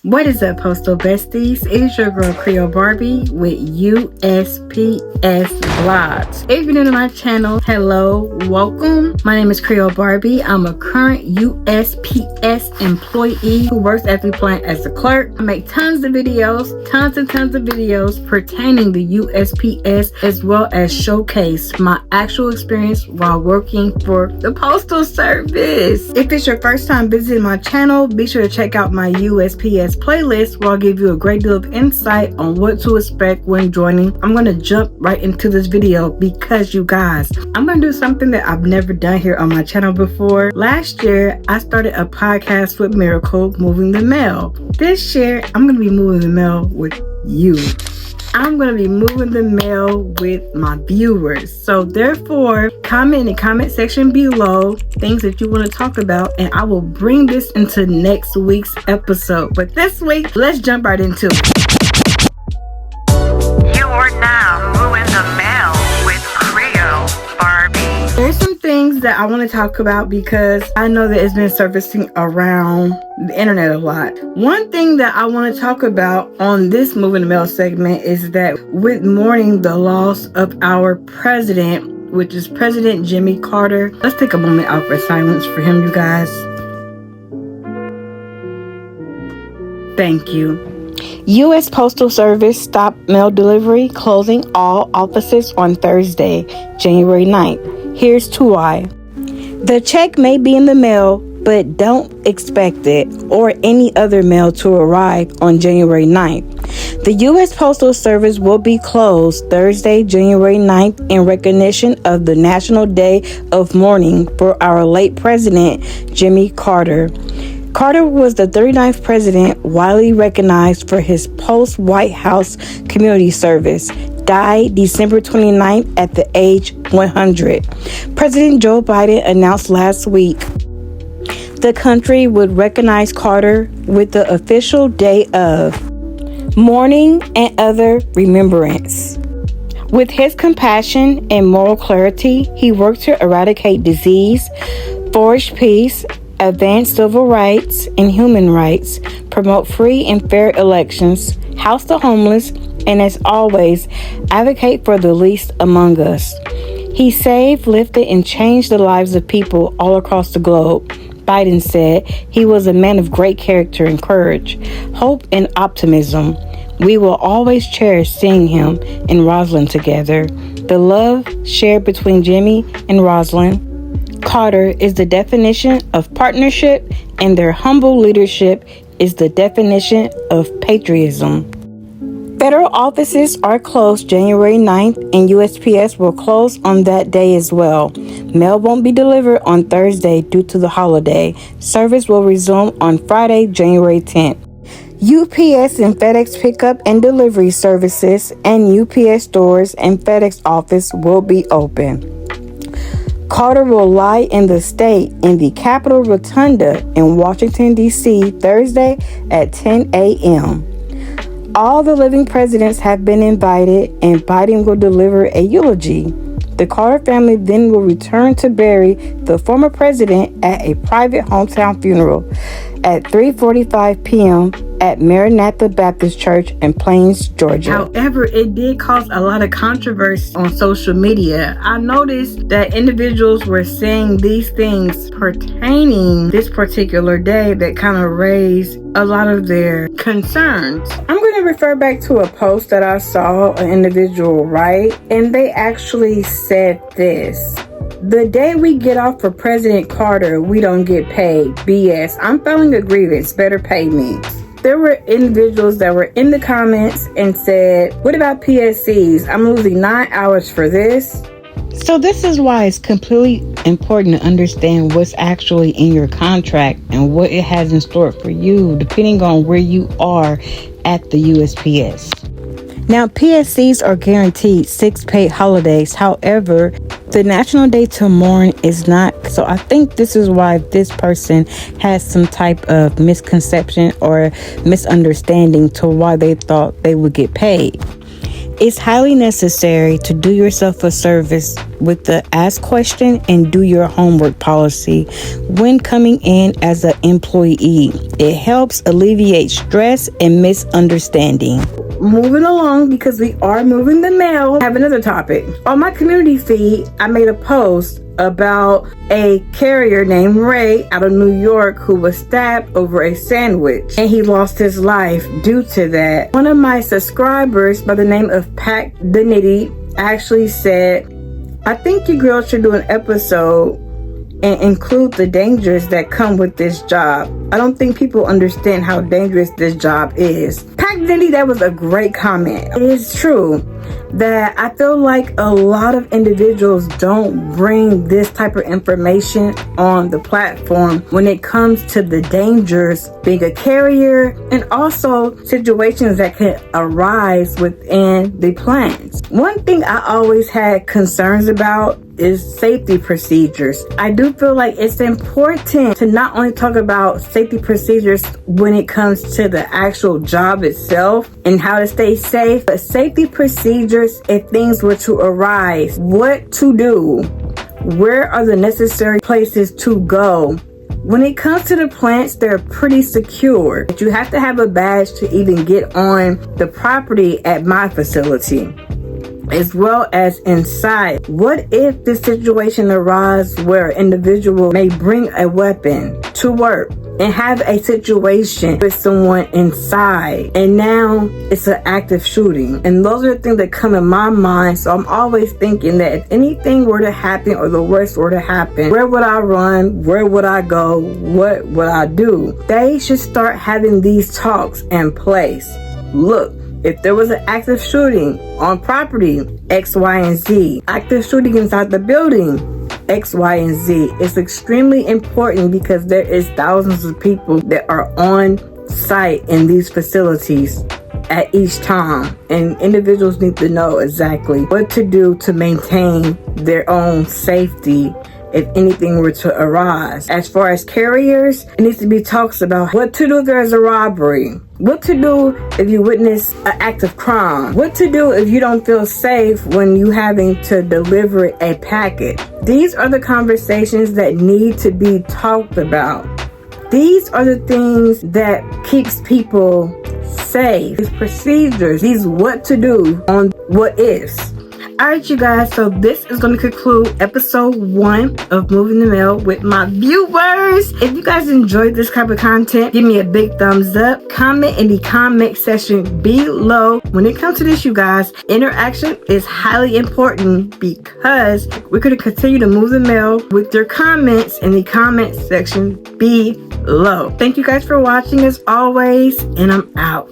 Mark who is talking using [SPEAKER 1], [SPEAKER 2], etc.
[SPEAKER 1] What is up, Postal Besties? It's your girl Creole Barbie with USPS Vlogs. If you're new to my channel, hello, welcome. My name is Creole Barbie. I'm a current USPS employee who works at the plant as a clerk. I make tons of videos pertaining to USPS, as well as showcase my actual experience while working for the Postal Service. If it's your first time visiting my channel, be sure to check out my USPS playlist where I'll give you a great deal of insight on what to expect when joining. I'm going to jump right into this video because you guys, I'm going to do something that I've never done here on my channel before. Last year, I started a podcast with Miracle, Moving the Mail. This year, I'm going to be moving the mail with you. I'm going to be moving the mail with my viewers. So therefore, comment in the comment section below things that you want to talk about, and I will bring this into next week's episode. But this week, let's jump right into it.
[SPEAKER 2] You are now moving the mail with Creole Barbie.
[SPEAKER 1] There's some things that I want to talk about because I know that it's been surfacing around the internet a lot. One thing that I want to talk about on this Moving the Mail segment is that with mourning the loss of our president, which is President Jimmy Carter, let's take a moment out for silence for him, you guys. Thank you. U.S. Postal Service stopped mail delivery, closing all offices on Thursday, January 9th. Here's to why. The check may be in the mail, but don't expect it or any other mail to arrive on January 9th. The U.S. Postal Service will be closed Thursday, January 9th in recognition of the National Day of Mourning for our late President, Jimmy Carter. Carter was the 39th president, widely recognized for his post-White House community service. Died December 29th at the age 100. President Joe Biden announced last week the country would recognize Carter with the official day of mourning and other remembrance. With his compassion and moral clarity, he worked to eradicate disease, forge peace, advance civil rights and human rights, promote free and fair elections, house the homeless, and as always, advocate for the least among us. He saved, lifted, and changed the lives of people all across the globe. Biden said he was a man of great character and courage, hope, and optimism. We will always cherish seeing him and Rosalind together. The love shared between Jimmy and Rosalind Carter is the definition of partnership, and their humble leadership is the definition of patriotism. Federal offices are closed January 9th, and USPS will close on that day as well. Mail won't be delivered on Thursday due to the holiday. Service will resume on Friday, January 10th. UPS and FedEx pickup and delivery services and UPS stores and FedEx office will be open. Carter will lie in the state in the Capitol Rotunda in Washington, D.C. Thursday at 10 a.m. All the living presidents have been invited, and Biden will deliver a eulogy. The Carter family then will return to bury the former president at a private hometown funeral at 3:45 p.m. at Maranatha Baptist Church in Plains, Georgia. However, it did cause a lot of controversy on social media. I noticed that individuals were saying these things pertaining this particular day that kind of raised a lot of their concerns. I'm going to refer back to a post that I saw an individual write, and they actually said this. The day we get off for President Carter, we don't get paid. BS. I'm filing a grievance. Better pay me. There were individuals that were in the comments and said, what about PSCs? I'm losing 9 hours for this. So this is why it's completely important to understand what's actually in your contract and what it has in store for you, depending on where you are at the USPS. Now, PSCs are guaranteed 6 paid holidays. However, the National Day to Mourn is not. So I think this is why this person has some type of misconception or misunderstanding to why they thought they would get paid. It's highly necessary to do yourself a service with the ask question and do your homework policy when coming in as an employee. It helps alleviate stress and misunderstanding. Moving along, because we are moving the mail, I have another topic. On my community feed, I made a post about a carrier named Ray out of New York who was stabbed over a sandwich, and he lost his life due to that. One of my subscribers by the name of Pack the Nitty actually said, I think you girls should do an episode and include the dangers that come with this job. I don't think people understand how dangerous this job is. Pack Nitty, that was a great comment. It is true that I feel like a lot of individuals don't bring this type of information on the platform when it comes to the dangers being a carrier and also situations that can arise within the plants. One thing I always had concerns about is safety procedures. I do feel like it's important to not only talk about safety procedures when it comes to the actual job itself and how to stay safe, but safety procedures if things were to arise, what to do, where are the necessary places to go. When it comes to the plants, they're pretty secure. But you have to have a badge to even get on the property at my facility, as well as inside. What if this situation arises where an individual may bring a weapon to work and have a situation with someone inside, and now it's an active shooting? And those are the things that come in my mind. So I'm always thinking that if anything were to happen or the worst were to happen, where would I run? Where would I go? What would I do? They should start having these talks in place. Look, if there was an active shooting on property, X, Y, and Z, active shooting inside the building, X, Y, and Z, it's extremely important because there is thousands of people that are on site in these facilities at each time, and individuals need to know exactly what to do to maintain their own safety if anything were to arise. As far as carriers, it needs to be talks about what to do if there's a robbery, what to do if you witness an act of crime, what to do if you don't feel safe when you having to deliver a package. These are the conversations that need to be talked about. These are the things that keeps people safe. These procedures, these what to do on what ifs. Alright, you guys, so this is going to conclude episode 1 of Moving the Mail with my viewers. If you guys enjoyed this type of content, give me a big thumbs up. Comment in the comment section below. When it comes to this, you guys, interaction is highly important because we're going to continue to move the mail with your comments in the comment section below. Thank you guys for watching as always, and I'm out.